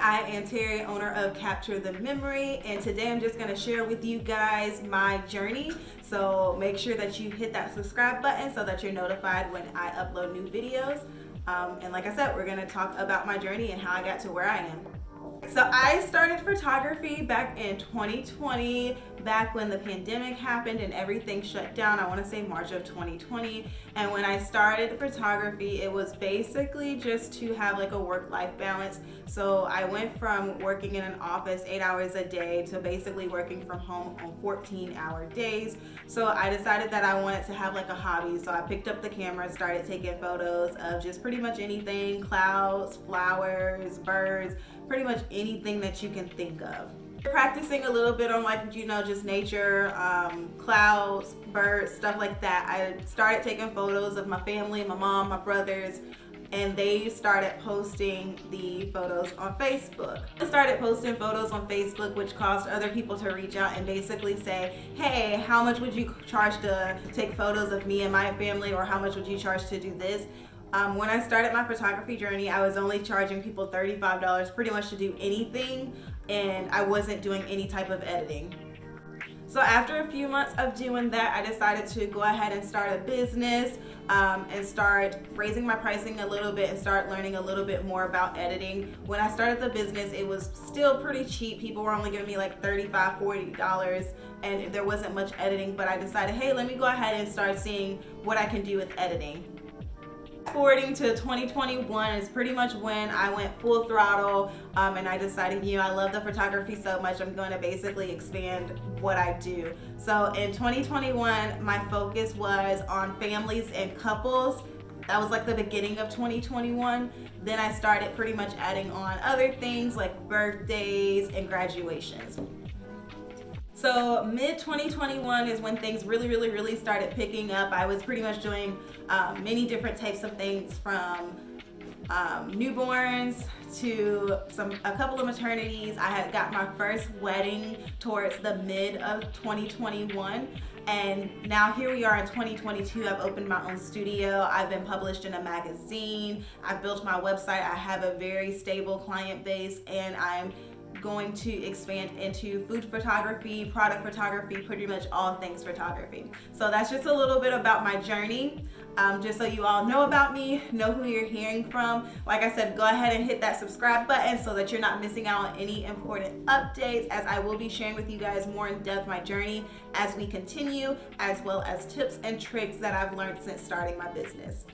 I am Terry, owner of Capture the Memory, and today I'm just going to share with you guys my journey. So make sure that you hit that subscribe button so that you're notified when I upload new videos. And like I said, we're going to talk about my journey and how I got to where I am. So I started photography back in 2020, back when the pandemic happened and everything shut down. I want to say March of 2020. And when I started photography, it was basically just to have like a work-life balance. So I went from working in an office 8 hours a day to basically working from home on 14-hour days. So I decided that I wanted to have like a hobby. So I picked up the camera and started taking photos of just pretty much anything: clouds, flowers, birds, pretty much anything that you can think of. Practicing a little bit on just nature, clouds, birds, stuff like that. I started taking photos of my family, my mom, my brothers, and they started posting the photos on Facebook. I started posting photos on Facebook, which caused other people to reach out and basically say, hey, how much would you charge to take photos of me and my family, or how much would you charge to do this? When I started my photography journey, I was only charging people $35 pretty much to do anything, and I wasn't doing any type of editing. So after a few months of doing that, I decided to go ahead and start a business and start raising my pricing a little bit and start learning a little bit more about editing. When I started the business, it was still pretty cheap. People were only giving me like $35, $40, and there wasn't much editing, but I decided, hey, let me go ahead and start seeing what I can do with editing. Forwarding to 2021 is pretty much when I went full throttle, and I decided, I love the photography so much, I'm going to basically expand what I do. So in 2021, my focus was on families and couples. That was like the beginning of 2021. Then I started pretty much adding on other things like birthdays and graduations. So mid-2021 is when things really started picking up. I was pretty much doing many different types of things, from newborns to a couple of maternities. I had got my first wedding towards the mid of 2021. And now here we are in 2022. I've opened my own studio. I've been published in a magazine. I've built my website. I have a very stable client base, and I'm going to expand into food photography, product photography, pretty much all things photography. So that's just a little bit about my journey. Just so you all know about me, know who you're hearing from. Like I said, go ahead and hit that subscribe button so that you're not missing out on any important updates, as I will be sharing with you guys more in depth my journey as we continue, as well as tips and tricks that I've learned since starting my business.